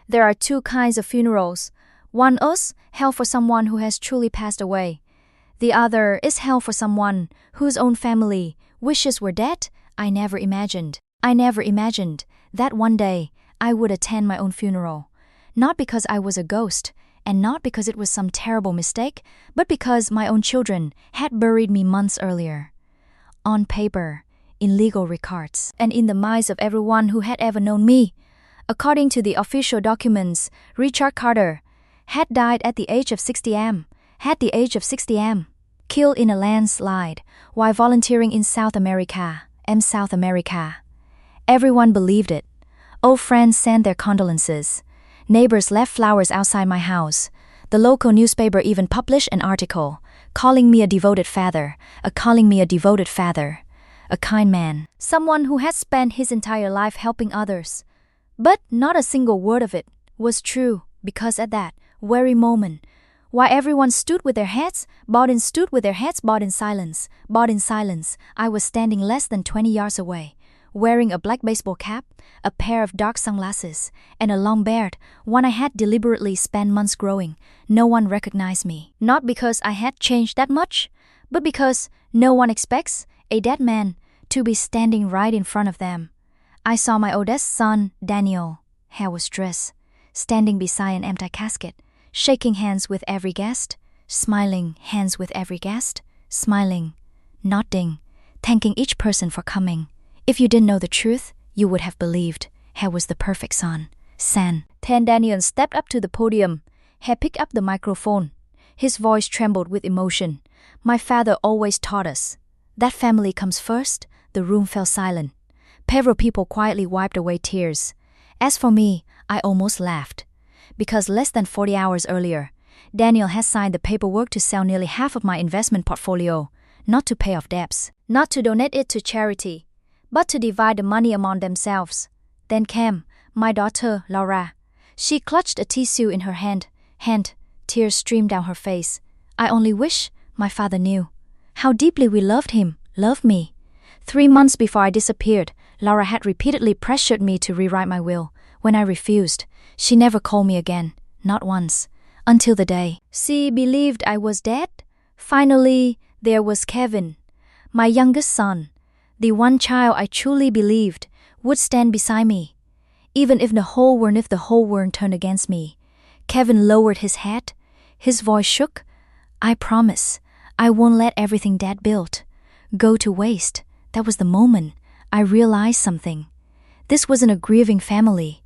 There are two kinds of funerals. One is hell for someone who has truly passed away. The other is hell for someone whose own family wishes were dead. I never imagined that one day I would attend my own funeral. Not because I was a ghost, and not because it was some terrible mistake, but because my own children had buried me months earlier. On paper, in legal records, and in the minds of everyone who had ever known me, according to the official documents, Richard Carter had died at the age of 60 am, killed in a landslide while volunteering in South America. Everyone believed it. Old friends sent their condolences. Neighbors left flowers outside my house. The local newspaper even published an article calling me a devoted father, a kind man, someone who had spent his entire life helping others. But not a single word of it was true, because at that very moment, while everyone stood with their heads bowed in silence, I was standing less than 20 yards away, wearing a black baseball cap, a pair of dark sunglasses, and a long beard, one I had deliberately spent months growing. No one recognized me, not because I had changed that much, but because no one expects a dead man to be standing right in front of them. I saw my oldest son, Daniel, hair was dressed, standing beside an empty casket, shaking hands with every guest, smiling, nodding, thanking each person for coming. If you didn't know the truth, you would have believed He was the perfect son. Then Daniel stepped up to the podium. He picked up the microphone. His voice trembled with emotion. My father always taught us that family comes first. The room fell silent. Several people quietly wiped away tears. As for me, I almost laughed. Because less than 40 hours earlier, Daniel had signed the paperwork to sell nearly half of my investment portfolio, not to pay off debts, not to donate it to charity, but to divide the money among themselves. Then came my daughter, Laura. She clutched a tissue in her hand. Tears streamed down her face. I only wish my father knew how deeply we loved him, loved me. 3 months before I disappeared, Laura had repeatedly pressured me to rewrite my will. When I refused, she never called me again, not once, until the day she believed I was dead. Finally, there was Kevin, my youngest son, the one child I truly believed would stand beside me, even if the whole world turned against me. Kevin lowered his head. His voice shook. I promise, I won't let everything Dad built go to waste. That was the moment I realized something. This wasn't a grieving family.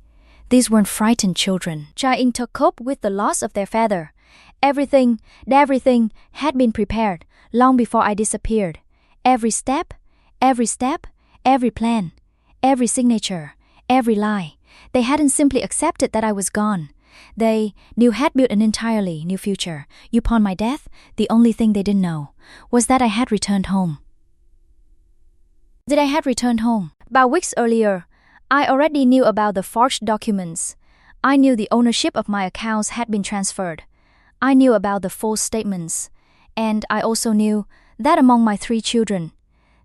These weren't frightened children trying to cope with the loss of their father. Everything had been prepared long before I disappeared. Every step, every plan, every signature, every lie. They hadn't simply accepted that I was gone. They had built an entirely new future. Upon my death, the only thing they didn't know was that I had returned home. About weeks earlier, I already knew about the forged documents. I knew the ownership of my accounts had been transferred. I knew about the false statements. And I also knew that among my 3 children,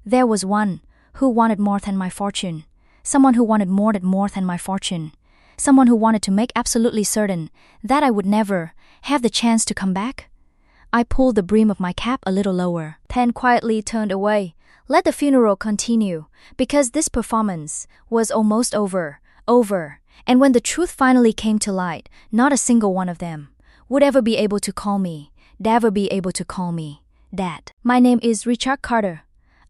there was one who wanted more than my fortune. Someone who wanted more than my fortune. Someone who wanted to make absolutely certain that I would never have the chance to come back. I pulled the brim of my cap a little lower, then quietly turned away. Let the funeral continue, because this performance was almost over. And when the truth finally came to light, not a single one of them would ever be able to call me Dad. My name is Richard Carter.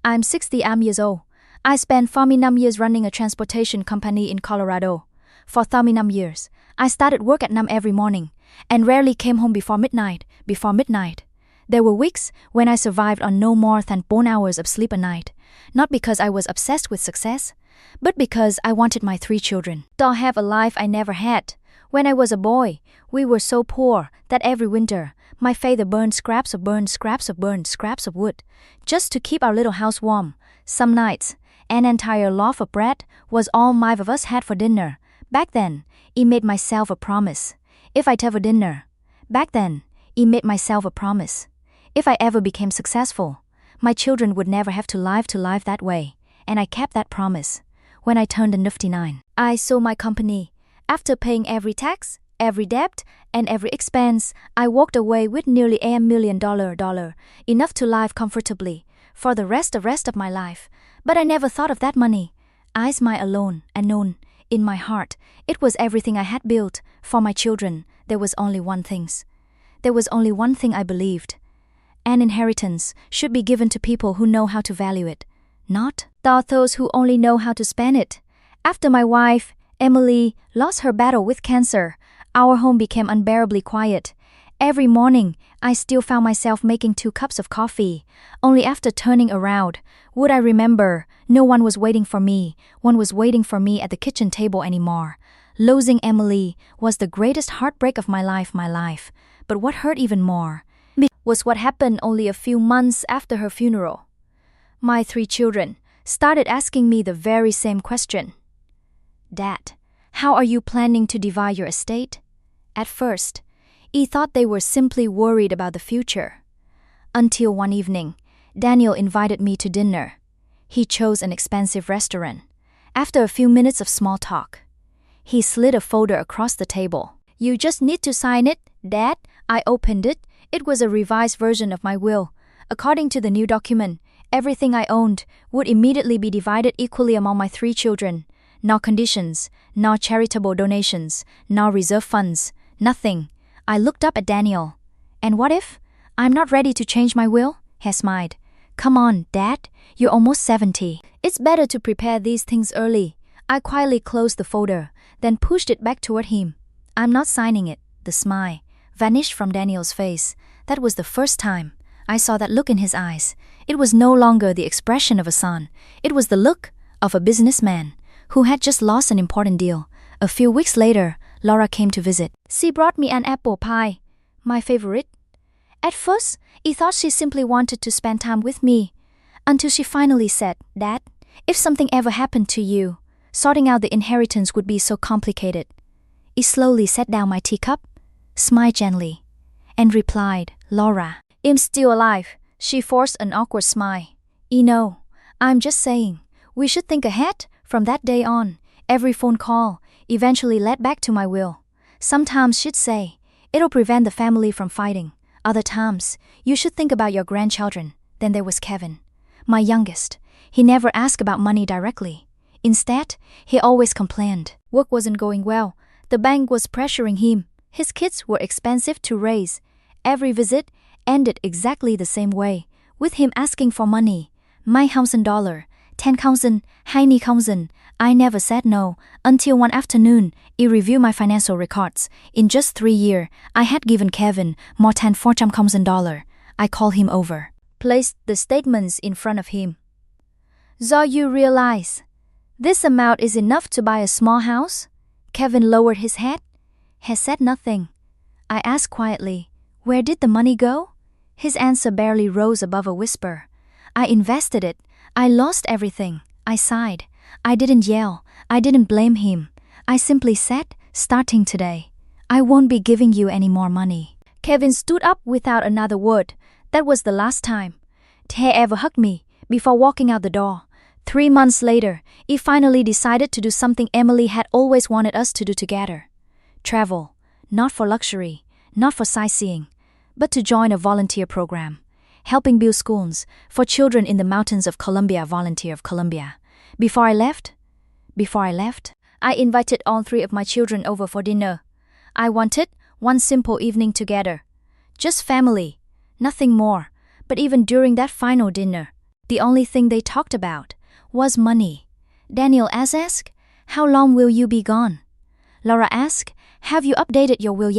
I'm 60 years old. I spent 49 years running a transportation company in Colorado. For 39 years, I started work at 9 every morning and rarely came home before midnight. There were weeks when I survived on no more than 4 hours of sleep a night, not because I was obsessed with success, but because I wanted my 3 children to have a life I never had. When I was a boy, we were so poor that every winter, my father burned scraps of wood just to keep our little house warm. Some nights, an entire loaf of bread was all 5 of us had for dinner. Back then, I made myself a promise. If I ever became successful, my children would never have to live that way, and I kept that promise. When I turned 59, I sold my company. After paying every tax, every debt, and every expense, I walked away with nearly $1 million, enough to live comfortably for the rest of my life. But I never thought of that money. I smiled alone and known in my heart it was everything I had built for my children. There was only one thing I believed. An inheritance should be given to people who know how to value it, not those who only know how to spend it. After my wife, Emily, lost her battle with cancer, our home became unbearably quiet. Every morning, I still found myself making 2 cups of coffee. Only after turning around would I remember no one was waiting for me. One was waiting for me at the kitchen table anymore. Losing Emily was the greatest heartbreak of my life. But what hurt even more was what happened only a few months after her funeral. My 3 children started asking me the very same question. Dad, how are you planning to divide your estate? At first, I thought they were simply worried about the future. Until one evening, Daniel invited me to dinner. He chose an expensive restaurant. After a few minutes of small talk, he slid a folder across the table. You just need to sign it, Dad. I opened it. It was a revised version of my will. According to the new document, everything I owned would immediately be divided equally among my 3 children. No conditions, no charitable donations, no reserve funds, nothing. I looked up at Daniel. And what if I'm not ready to change my will? He smiled. Come on, Dad. You're almost 70. It's better to prepare these things early. I quietly closed the folder, then pushed it back toward him. I'm not signing it. The smile vanished from Daniel's face. That was the first time I saw that look in his eyes. It was no longer the expression of a son. It was the look of a businessman who had just lost an important deal. A few weeks later, Laura came to visit. She brought me an apple pie, my favorite. At first, I thought she simply wanted to spend time with me, until she finally said, Dad, if something ever happened to you, sorting out the inheritance would be so complicated. I slowly set down my teacup, smiled gently, and replied, Laura, I'm still alive. She forced an awkward smile. I know. I'm just saying, we should think ahead. From that day on, every phone call eventually led back to my will. Sometimes she'd say, it'll prevent the family from fighting. Other times, you should think about your grandchildren. Then there was Kevin, my youngest. He never asked about money directly. Instead, he always complained. Work wasn't going well. The bank was pressuring him. His kids were expensive to raise. Every visit ended exactly the same way, with him asking for money. $1,000, 10,000, 20,000. I never said no, until one afternoon, I reviewed my financial records. In just 3 years, I had given Kevin more than $400,000. I called him over, placed the statements in front of him. So you realize, this amount is enough to buy a small house? Kevin lowered his head. He said nothing. I asked quietly, where did the money go? His answer barely rose above a whisper. I invested it. I lost everything. I sighed. I didn't yell. I didn't blame him. I simply said, starting today, I won't be giving you any more money. Kevin stood up without another word. That was the last time he ever hugged me before walking out the door. 3 months later, he finally decided to do something Emily had always wanted us to do together. Travel, not for luxury, not for sightseeing, but to join a volunteer program, helping build schools for children in the mountains of Colombia. Volunteer of Colombia. Before I left, I invited all 3 of my children over for dinner. I wanted one simple evening together. Just family, nothing more. But even during that final dinner, the only thing they talked about was money. Daniel asked, how long will you be gone? Laura asked, have you updated your will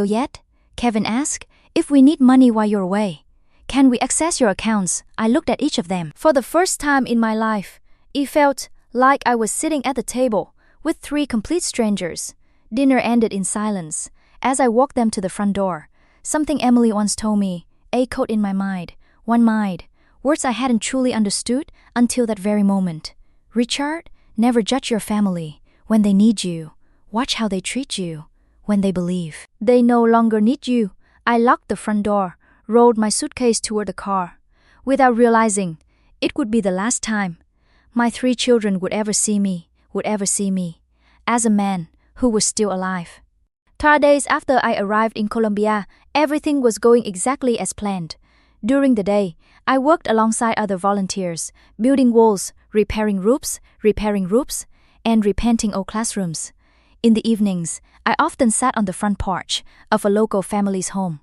yet? Kevin asked, if we need money while you're away, can we access your accounts? I looked at each of them. For the first time in my life, it felt like I was sitting at the table with 3 complete strangers. Dinner ended in silence. As I walked them to the front door, something Emily once told me echoed in my mind. Words I hadn't truly understood until that very moment. Richard, never judge your family when they need you. Watch how they treat you when they believe they no longer need you. I locked the front door, rolled my suitcase toward the car. Without realizing, it would be the last time my 3 children would ever see me. would ever see me as a man who was still alive. 3 days after I arrived in Colombia, everything was going exactly as planned. During the day, I worked alongside other volunteers, building walls, repairing roofs, and repainting old classrooms. In the evenings, I often sat on the front porch of a local family's home,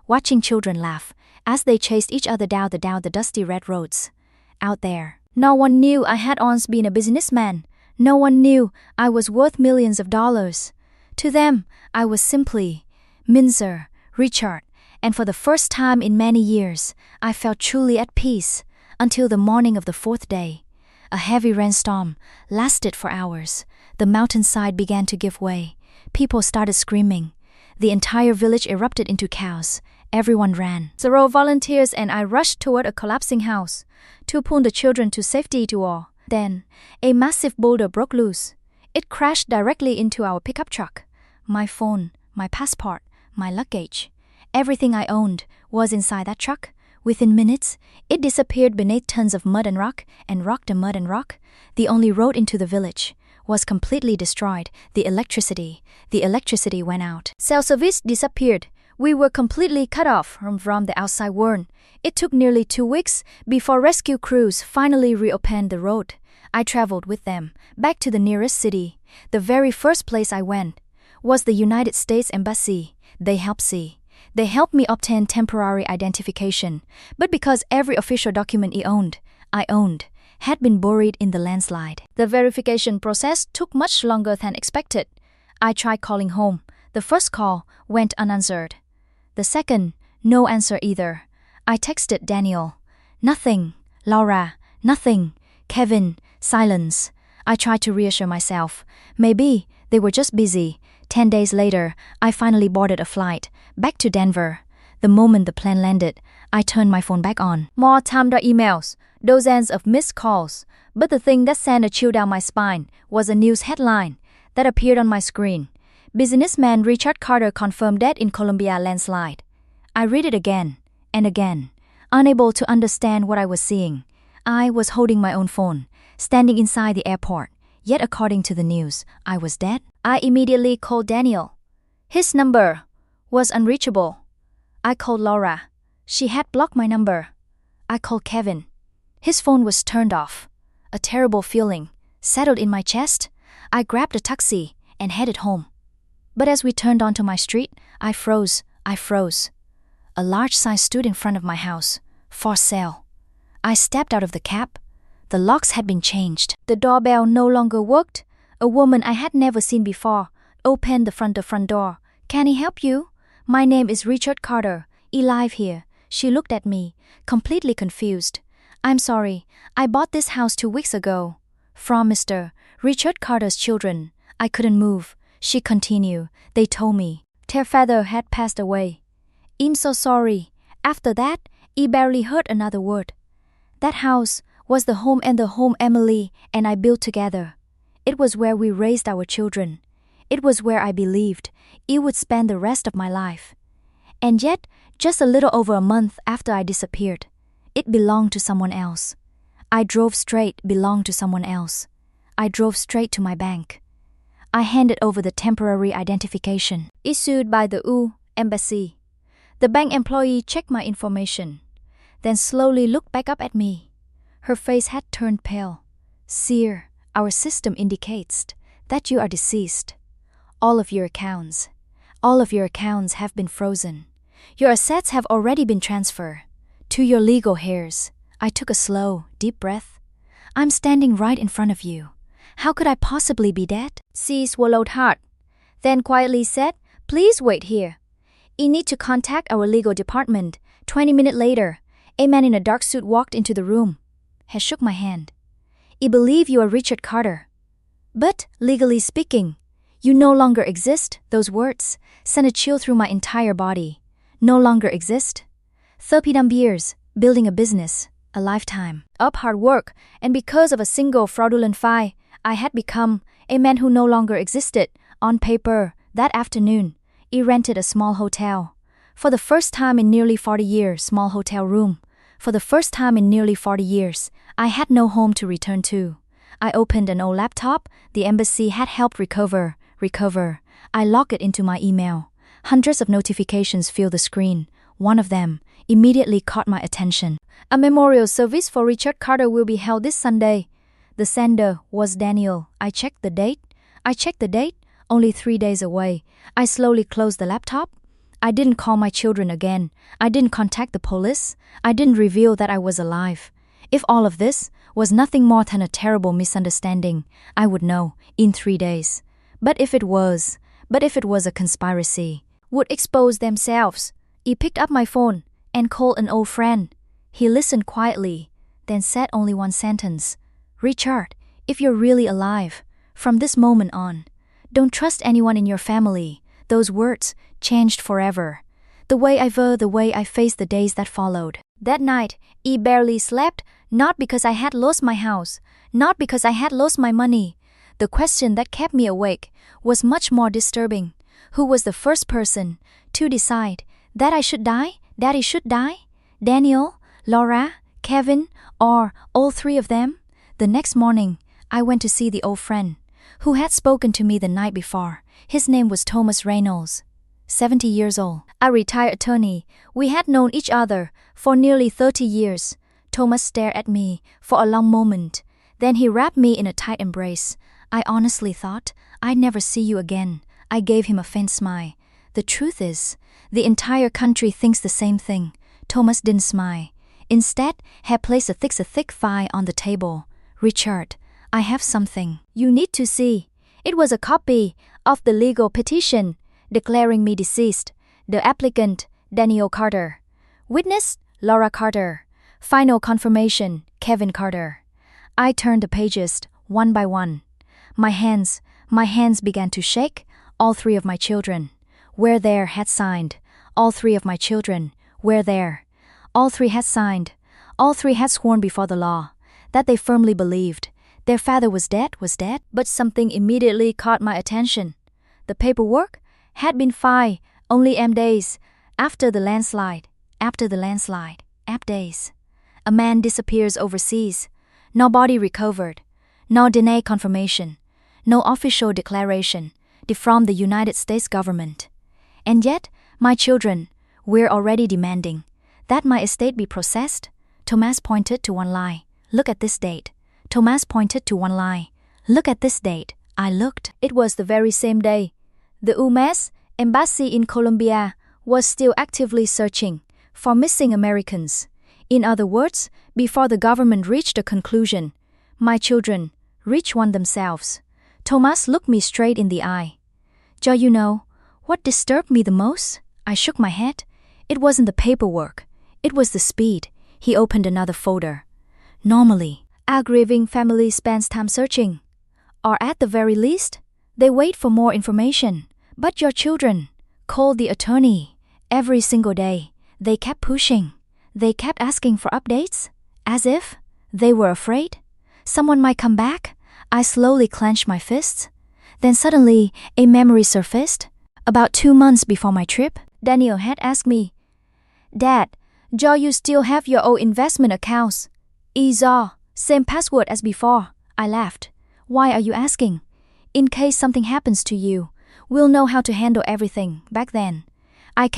watching children laugh as they chased each other down the dusty red roads. Out there, no one knew I had once been a businessman. No one knew I was worth millions of dollars. To them, I was simply Minzer, Richard, and for the first time in many years, I felt truly at peace until the morning of the 4th day. A heavy rainstorm lasted for hours. The mountainside began to give way. People started screaming. The entire village erupted into chaos. Everyone ran. Several volunteers and I rushed toward a collapsing house to pull the children to safety to all. Then, a massive boulder broke loose. It crashed directly into our pickup truck. My phone, my passport, my luggage, everything I owned was inside that truck. Within minutes, it disappeared beneath tons of mud and rock. The only road into the village was completely destroyed. The electricity went out. Cell service disappeared. We were completely cut off from the outside world. It took nearly 2 weeks before rescue crews finally reopened the road. I traveled with them back to the nearest city. The very first place I went was the United States Embassy. They helped me obtain temporary identification, but because every official document I owned, had been buried in the landslide. The verification process took much longer than expected. I tried calling home. The first call went unanswered. The second, no answer either. I texted Daniel. Nothing. Laura. Nothing. Kevin. Silence. I tried to reassure myself. Maybe they were just busy. 10 days later, I finally boarded a flight back to Denver. The moment the plane landed, I turned my phone back on. More timed emails, dozens of missed calls. But the thing that sent a chill down my spine was a news headline that appeared on my screen. Businessman Richard Carter confirmed death in Colombia landslide. I read it again and again, unable to understand what I was seeing. I was holding my own phone, standing inside the airport. Yet according to the news, I was dead. I immediately called Daniel. His number was unreachable. I called Laura. She had blocked my number. I called Kevin. His phone was turned off. A terrible feeling settled in my chest. I grabbed a taxi and headed home. But as we turned onto my street, I froze. A large sign stood in front of my house. For sale. I stepped out of the cab. The locks had been changed. The doorbell no longer worked. A woman I had never seen before opened the front door. Can I help you? My name is Richard Carter. Live here. She looked at me, completely confused. I'm sorry, I bought this house 2 weeks ago. From Mr. Richard Carter's children. I couldn't move. She continued. They told me their father had passed away. I'm so sorry. After that, I barely heard another word. That house was the home Emily and I built together. It was where we raised our children. It was where I believed I would spend the rest of my life. And yet, just a little over a month after I disappeared, it belonged to someone else. I drove straight to my bank. I handed over the temporary identification issued by the U Embassy. The bank employee checked my information, then slowly looked back up at me. Her face had turned pale. Sir, our system indicates that you are deceased. All of your accounts have been frozen. Your assets have already been transferred to your legal heirs. I took a slow, deep breath. I'm standing right in front of you. How could I possibly be dead? She swallowed hard, then quietly said, Please wait here. I need to contact our legal department. 20 minutes later, a man in a dark suit walked into the room. He shook my hand. I believe you are Richard Carter. But, legally speaking, you no longer exist. Those words sent a chill through my entire body. No longer exist. 30 years, building a business, a lifetime of hard work, and because of a single fraudulent file, I had become a man who no longer existed. On paper, that afternoon, I rented a small hotel. For the first time in nearly 40 years, small hotel room. For the first time in nearly 40 years, I had no home to return to. I opened an old laptop the embassy had helped recover. I logged it into my email. Hundreds of notifications filled the screen. One of them immediately caught my attention. A memorial service for Richard Carter will be held this Sunday. The sender was Daniel. I checked the date. Only 3 days away. I slowly closed the laptop. I didn't call my children again. I didn't contact the police. I didn't reveal that I was alive. If all of this was nothing more than a terrible misunderstanding, I would know in 3 days. But if it was a conspiracy, would expose themselves. He picked up my phone and called an old friend. He listened quietly, then said only one sentence. Richard, if you're really alive, from this moment on, don't trust anyone in your family. Those words changed forever. The way I faced the days that followed. That night, I barely slept, not because I had lost my house, not because I had lost my money. The question that kept me awake was much more disturbing. Who was the first person to decide that I should die, Daddy should die? Daniel, Laura, Kevin, or all three of them? The next morning, I went to see the old friend who had spoken to me the night before. His name was Thomas Reynolds, 70 years old, a retired attorney. We had known each other for nearly 30 years. Thomas stared at me for a long moment. Then he wrapped me in a tight embrace. I honestly thought I'd never see you again. I gave him a faint smile. The truth is, the entire country thinks the same thing. Thomas didn't smile. Instead, had placed a thick file on the table. Richard, I have something you need to see. It was a copy of the legal petition declaring me deceased. The applicant, Daniel Carter. Witness, Laura Carter. Final confirmation, Kevin Carter. I turned the pages one by one. My hands began to shake. All three of my children were there, had signed. All three of my children were there. All three had signed. All three had sworn before the law that they firmly believed their father was dead, but something immediately caught my attention. The paperwork had been filed only days after the landslide. Days. A man disappears overseas. No body recovered. No DNA confirmation. No official declaration from the United States government. And yet, my children were already demanding that my estate be processed. Thomas pointed to one line. Look at this date. Thomas pointed to one line. Look at this date. I looked. It was the very same day. The U.S. Embassy in Colombia was still actively searching for missing Americans. In other words, before the government reached a conclusion, my children reached one themselves. Thomas looked me straight in the eye. Joe, you know what disturbed me the most? I shook my head. It wasn't the paperwork. It was the speed. He opened another folder. Normally, a grieving family spends time searching, or at the very least, they wait for more information. But your children called the attorney every single day. They kept pushing. They kept asking for updates, as if they were afraid someone might come back. I slowly clenched my fists. Then suddenly, a memory surfaced. About 2 months before my trip, Daniel had asked me, Dad, Joe, you still have your old investment accounts? Same password as before. I laughed. Why are you asking? In case something happens to you, we'll know how to handle everything. Back then, I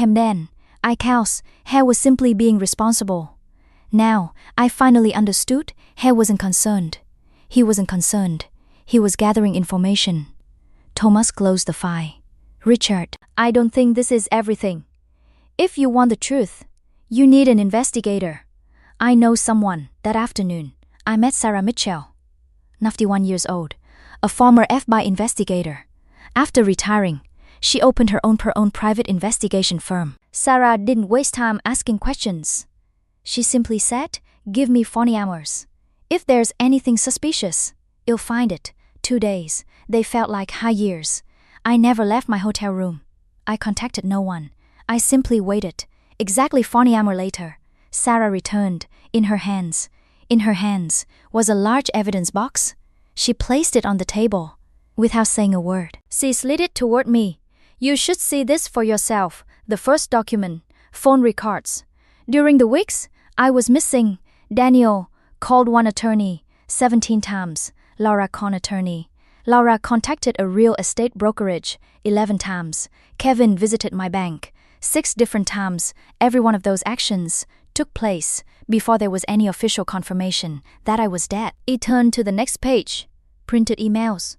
Hare was simply being responsible. Now, I finally understood Hare wasn't concerned. He wasn't concerned. He was gathering information. Thomas closed the file. Richard, I don't think this is everything. If you want the truth, you need an investigator. I know someone. That afternoon, I met Sarah Mitchell, 91 years old, a former FBI investigator. After retiring, she opened her own private investigation firm. Sarah didn't waste time asking questions. She simply said, give me 40 hours. If there's anything suspicious, you'll find it. 2 days. They felt like high years. I never left my hotel room. I contacted no one. I simply waited. Exactly 40 hours later, Sarah returned. In her hands was a large evidence box. She placed it on the table without saying a word. She slid it toward me. You should see this for yourself. The first document, phone records. During the weeks I was missing, Daniel called one attorney 17 times. Laura con attorney. Laura contacted a real estate brokerage 11 times. Kevin visited my bank 6 different times. Every one of those actions took place before there was any official confirmation that I was dead. He turned to the next page. Printed emails.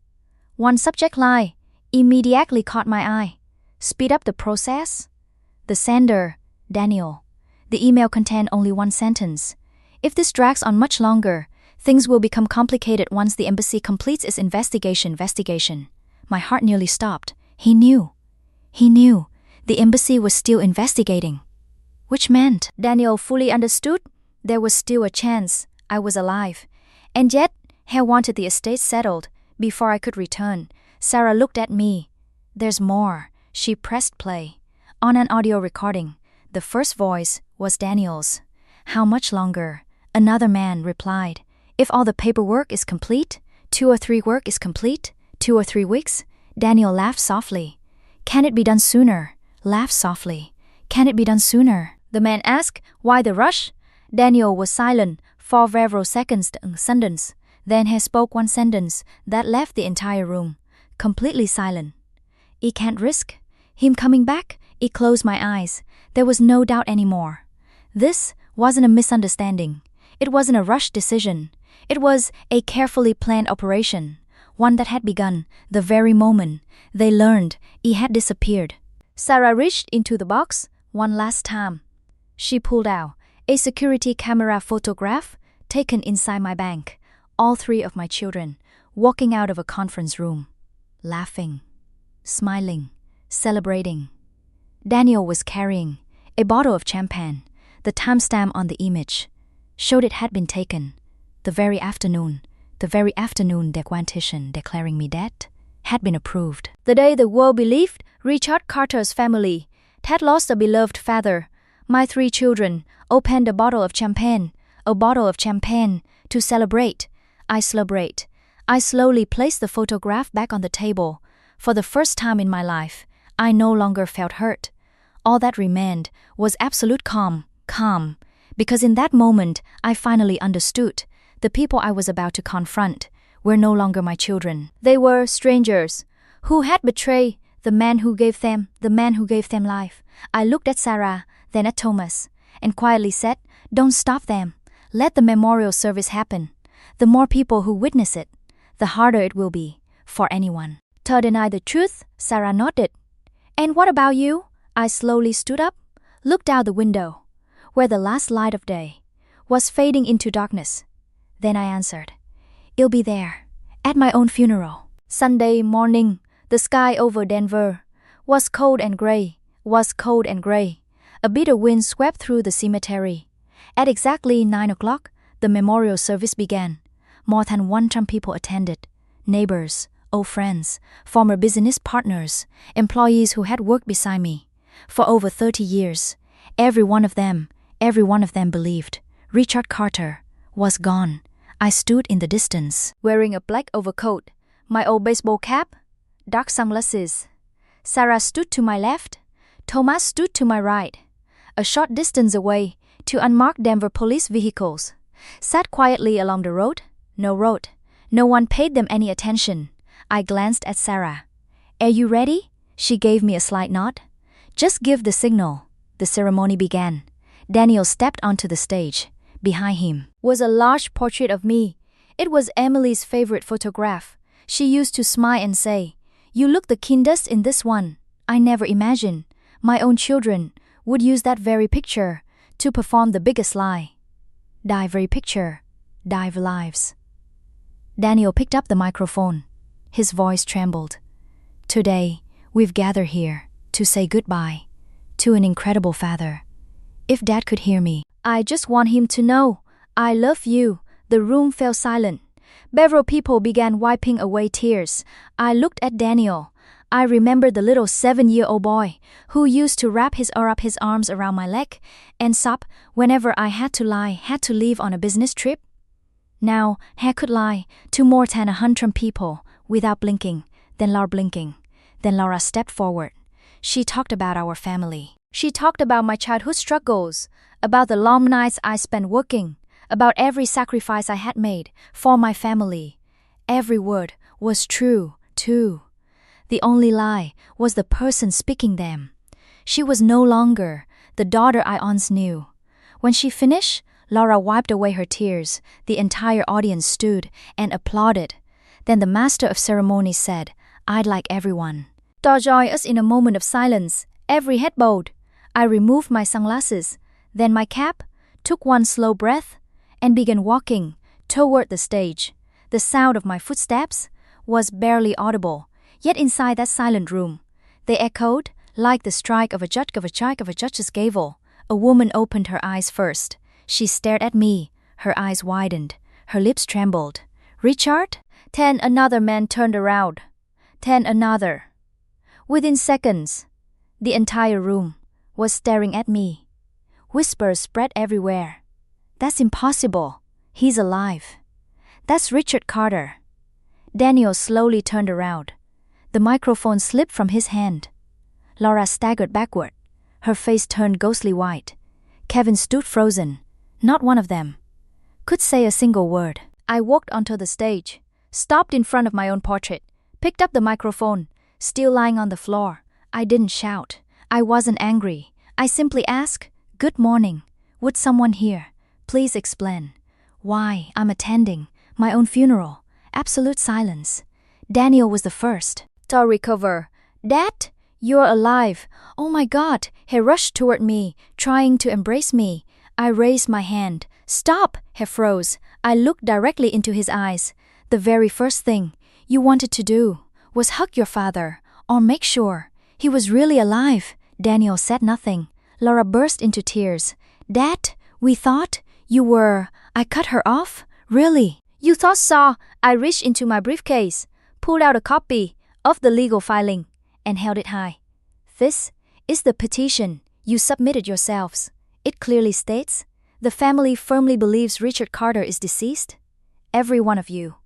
One subject line immediately caught my eye. Speed up the process? The sender, Daniel. The email contained only one sentence. If this drags on much longer, things will become complicated once the embassy completes its investigation. My heart nearly stopped. He knew. The embassy was still investigating. Which meant Daniel fully understood there was still a chance I was alive. And yet, he wanted the estate settled before I could return. Sarah looked at me. There's more. She pressed play. On an audio recording, the first voice was Daniel's. How much longer? Another man replied. If all the paperwork is complete, 2 or 3 work is complete, 2 or 3 weeks. Daniel laughed softly. Can it be done sooner? Laughed softly. Can it be done sooner? The man asked, why the rush? Daniel was silent for several seconds. Then he spoke one sentence that left the entire room completely silent. I can't risk him coming back. I closed my eyes. There was no doubt anymore. This wasn't a misunderstanding. It wasn't a rushed decision. It was a carefully planned operation, one that had begun the very moment they learned he had disappeared. Sarah reached into the box one last time. She pulled out a security camera photograph taken inside my bank. All 3 of my children walking out of a conference room, laughing, smiling, celebrating. Daniel was carrying a bottle of champagne. The timestamp on the image showed it had been taken the very afternoon their quantition declaring me dead had been approved. The day the world believed Richard Carter's family had lost a beloved father, my 3 children opened a bottle of champagne to celebrate. I slowly placed the photograph back on the table. For the first time in my life, I no longer felt hurt. All that remained was absolute calm, because in that moment I finally understood the people I was about to confront were no longer my children. They were strangers who had betrayed the man who gave them life. I looked at Sarah, then at Thomas, and quietly said, don't stop them. Let the memorial service happen. The more people who witness it, the harder it will be for anyone to deny the truth. Sarah nodded. And what about you? I slowly stood up, looked out the window, where the last light of day was fading into darkness. Then I answered, I'll be there, at my own funeral. Sunday morning, the sky over Denver was cold and gray. A bitter wind swept through the cemetery. At exactly 9 o'clock, the memorial service began. More than 100 people attended. Neighbors, old friends, former business partners, employees who had worked beside me for over 30 years. Every one of them believed Richard Carter was gone. I stood in the distance, wearing a black overcoat, my old baseball cap, dark sunglasses. Sarah stood to my left. Thomas stood to my right. A short distance away, 2 unmarked Denver police vehicles sat quietly along the road. No one paid them any attention. I glanced at Sarah. Are you ready? She gave me a slight nod. Just give the signal. The ceremony began. Daniel stepped onto the stage. Behind him was a large portrait of me. It was Emily's favorite photograph. She used to smile and say, "You look the kindest in this one." I never imagined my own children would use that very picture to perform the biggest lie. Die very picture, die lives. Daniel picked up the microphone. His voice trembled. Today, we've gathered here to say goodbye to an incredible father. If Dad could hear me, I just want him to know, I love you. The room fell silent. Several people began wiping away tears. I looked at Daniel. I remembered the little 7-year-old boy who used to wrap his arms around my leg and sob whenever I had to leave on a business trip. Now, he could lie to more than 100 people without blinking. Then Laura stepped forward. She talked about our family. She talked about my childhood struggles, about the long nights I spent working, about every sacrifice I had made for my family. Every word was true, too. The only lie was the person speaking them. She was no longer the daughter I once knew. When she finished, Laura wiped away her tears. The entire audience stood and applauded. Then the master of ceremonies said, "I'd like everyone to join us in a moment of silence. Every head bowed." I removed my sunglasses, then my cap, took one slow breath, and began walking toward the stage. The sound of my footsteps was barely audible, yet inside that silent room, they echoed like the strike of a judge's gavel. A woman opened her eyes first. She stared at me. Her eyes widened. Her lips trembled. "Richard?" Then another man turned around. Then another. Within seconds, the entire room was staring at me. Whispers spread everywhere. "That's impossible. He's alive. That's Richard Carter." Daniel slowly turned around. The microphone slipped from his hand. Laura staggered backward. Her face turned ghostly white. Kevin stood frozen. Not one of them could say a single word. I walked onto the stage, stopped in front of my own portrait, picked up the microphone, still lying on the floor. I didn't shout. I wasn't angry. I simply asked, "Good morning. Would someone here please explain why I'm attending my own funeral?" Absolute silence. Daniel was the first to recover. "Dad, you're alive." "Oh my God." He rushed toward me, trying to embrace me. I raised my hand. "Stop." He froze. I looked directly into his eyes. "The very first thing you wanted to do was hug your father, or make sure he was really alive." Daniel said nothing. Laura burst into tears. "Dad, we thought you were..." I cut her off. "Really? You thought so?" I reached into my briefcase, pulled out a copy of the legal filing, and held it high. "This is the petition you submitted yourselves. It clearly states the family firmly believes Richard Carter is deceased. Every one of you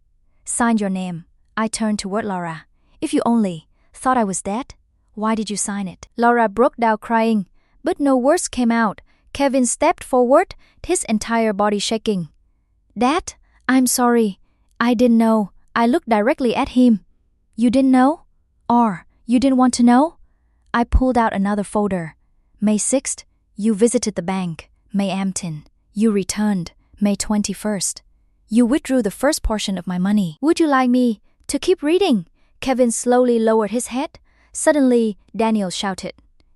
signed your name." I turned toward Laura. "If you only thought I was dead, why did you sign it?" Laura broke down crying, but no words came out. Kevin stepped forward, his entire body shaking. "Dad, I'm sorry. I didn't know." I looked directly at him. "You didn't know? Or you didn't want to know?" I pulled out another folder. "May 6th, you visited the bank. May 18th, you returned. May 21st, you withdrew the first portion of my money. Would you like me to keep reading?" Kevin slowly lowered his head. Suddenly, Daniel shouted,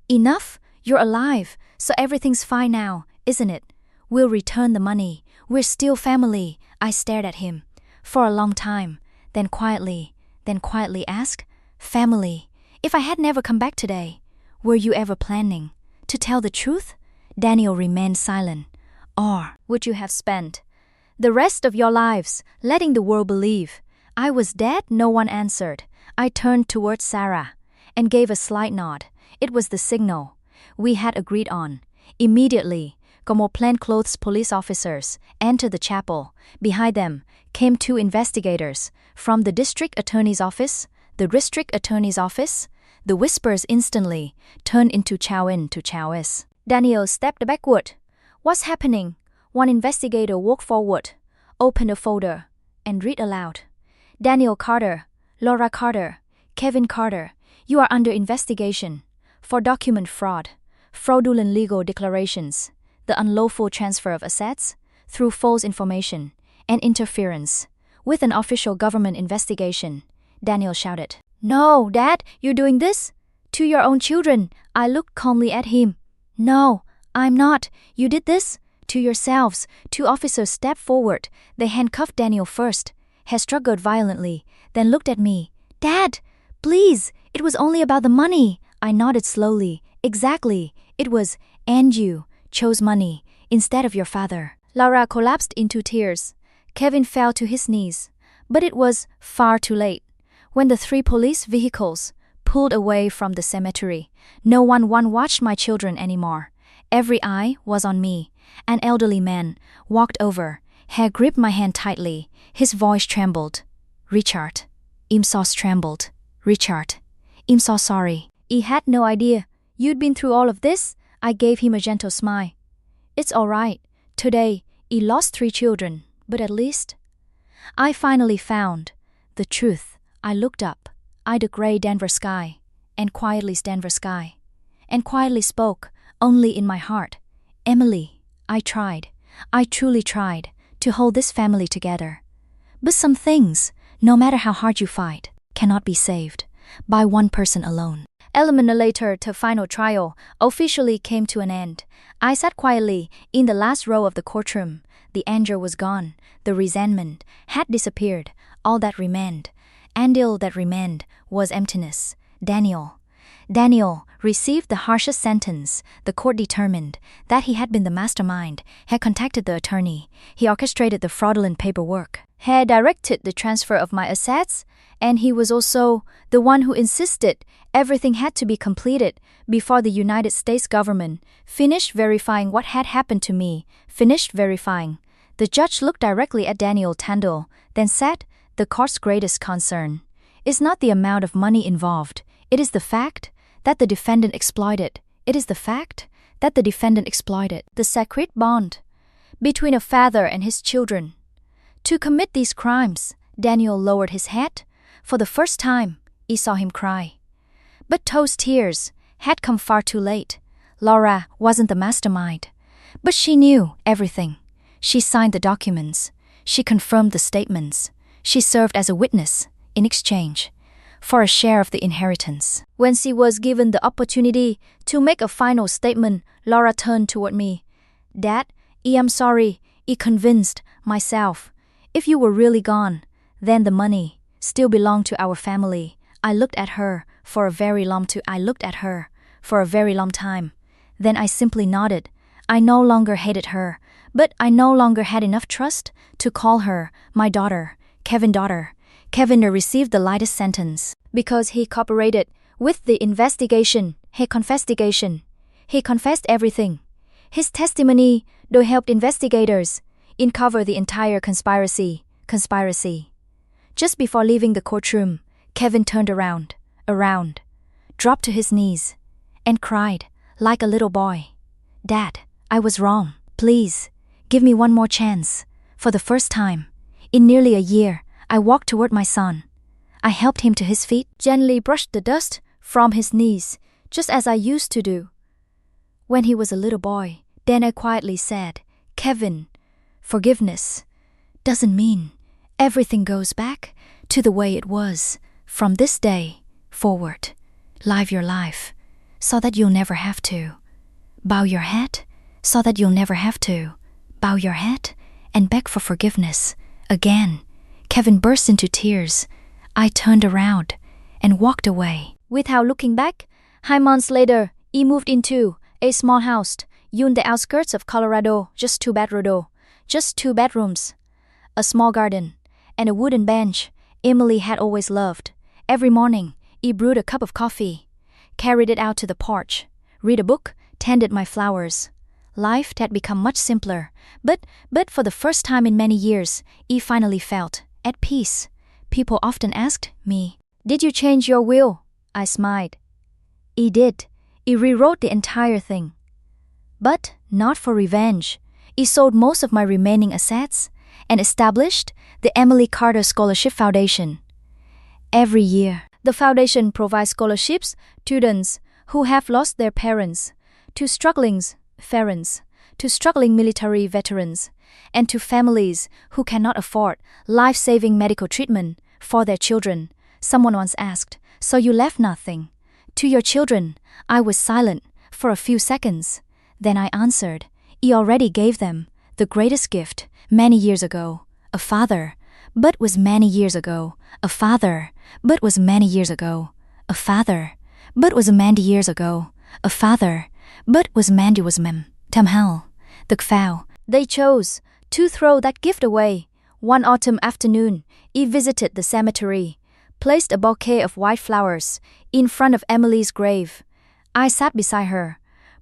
"Enough! You're alive, so everything's fine now, isn't it? We'll return the money. We're still family." I stared at him for a long time, then quietly asked, "Family, if I had never come back today, were you ever planning to tell the truth?" Daniel remained silent. "Or would you have spent the rest of your lives letting the world believe I was dead?" No one answered. I turned towards Sarah and gave a slight nod. It was the signal we had agreed on. Immediately, more plainclothes police officers entered the chapel. Behind them came 2 investigators from the district attorney's office. The district attorney's office. The whispers instantly turned into chow-in to chow-is. Daniel stepped backward. "What's happening?" One investigator walked forward, opened a folder, and read aloud. "Daniel Carter, Laura Carter, Kevin Carter, you are under investigation for document fraud, fraudulent legal declarations, the unlawful transfer of assets through false information, and interference with an official government investigation." Daniel shouted. "No, Dad, you're doing this to your own children." I looked calmly at him. "No, I'm not. You did this to yourselves." 2 officers stepped forward. They handcuffed Daniel first. He struggled violently, then looked at me. "Dad, please, it was only about the money." I nodded slowly. "Exactly. It was, and you chose money instead of your father." Laura collapsed into tears. Kevin fell to his knees. But it was far too late. When the 3 police vehicles pulled away from the cemetery, no one watched my children anymore. Every eye was on me. An elderly man walked over. He gripped my hand tightly. His voice trembled. "Richard." I'm so trembled. "Richard, I'm so sorry." "He had no idea you'd been through all of this." I gave him a gentle smile. "It's all right. Today, he lost 3 children, but at least I finally found the truth. I looked up. The grey Denver sky, and quietly and quietly spoke, only in my heart. Emily, I truly tried, to hold this family together. But some things, no matter how hard you fight, cannot be saved by one person alone. Element later, the final trial officially came to an end. I sat quietly in the last row of the courtroom. The anger was gone. The resentment had disappeared. All that remained was emptiness. Daniel received the harshest sentence. The court determined that he had been the mastermind, had contacted the attorney, he orchestrated the fraudulent paperwork, had directed the transfer of my assets, and he was also the one who insisted everything had to be completed before the United States government finished verifying what had happened to me. Finished verifying. The judge looked directly at Daniel Tandil, then said, "The court's greatest concern is not the amount of money involved. It is the fact that the defendant exploited. The sacred bond between a father and his children. To commit these crimes." Daniel lowered his head. For the first time, he saw him cry. But those tears had come far too late. Laura wasn't the mastermind, but she knew everything. She signed the documents. She confirmed the statements. She served as a witness in exchange for a share of the inheritance. When she was given the opportunity to make a final statement, Laura turned toward me. "Dad, I'm sorry. I convinced myself if you were really gone, then the money still belonged to our family." I looked at her for a very long time. Then I simply nodded. I no longer hated her, but I no longer had enough trust to call her my daughter. Kevin received the lightest sentence because he cooperated with the investigation. He confessed everything. His testimony, though, helped investigators uncover the entire conspiracy. Just before leaving the courtroom, Kevin turned around, dropped to his knees, and cried like a little boy. "Dad, I was wrong. Please, give me one more chance." For the first time in nearly a year, I walked toward my son. I helped him to his feet, gently brushed the dust from his knees, just as I used to do when he was a little boy. Then I quietly said, "Kevin, forgiveness doesn't mean everything goes back to the way it was. From this day forward, live your life so that you'll never have to. Bow your head and beg for forgiveness again." Kevin burst into tears. I turned around and walked away. Without looking back, 9 months later, he moved into a small house in the outskirts of Colorado, just two bedrooms, a small garden, and a wooden bench Emily had always loved. Every morning, he brewed a cup of coffee, carried it out to the porch, read a book, tended my flowers. Life had become much simpler, but for the first time in many years, he finally felt at peace. People often asked me, "Did you change your will?" I smiled. He did. He rewrote the entire thing. But not for revenge. He sold most of my remaining assets and established the Emily Carter Scholarship Foundation. Every year, the foundation provides scholarships to students who have lost their parents, to struggling military veterans, and to families who cannot afford life-saving medical treatment for their children. Someone once asked, "So you left nothing to your children?" I was silent for a few seconds. Then I answered, "He already gave them the greatest gift many years ago, a father. But was many years ago, a father. But was many years ago, a father. But was many years ago, a father. But was many was mem. Tamhal, the vow." They chose to throw that gift away. One autumn afternoon, he visited the cemetery, placed a bouquet of white flowers in front of Emily's grave. I sat beside her,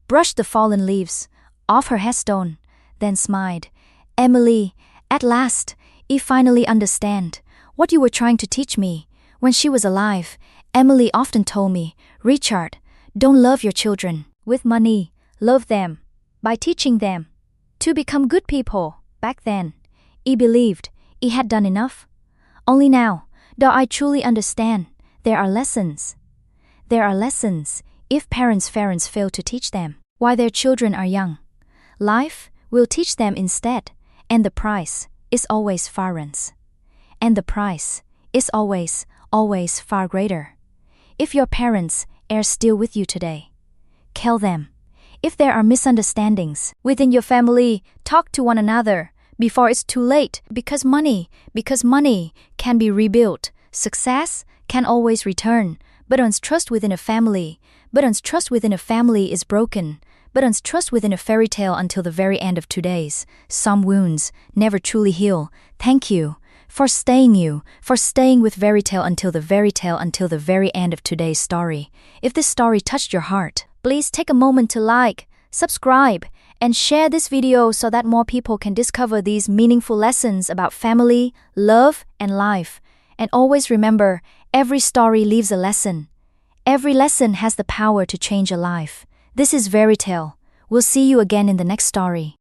brushed the fallen leaves off her headstone, then smiled. "Emily, at last, I finally understand what you were trying to teach me." When she was alive, Emily often told me, "Richard, don't love your children with money. Love them by teaching them to become good people." Back then, he believed he had done enough. Only now, Do I truly understand? There are lessons. There are lessons if parents fail to teach them while their children are young. Life will teach them instead, and the price is always farens. And the price is always far greater. If your parents are still with you today, tell them. If there are misunderstandings within your family, talk to one another before it's too late, because money can be rebuilt. Success can always return, but trust within a family is broken. But trust within a fairy tale until the very end of today's. Some wounds never truly heal. Thank you for staying with Veritale until the very end of today's story. If this story touched your heart, please take a moment to like, subscribe, and share this video so that more people can discover these meaningful lessons about family, love, and life. And always remember, every story leaves a lesson. Every lesson has the power to change a life. This is Veritale. We'll see you again in the next story.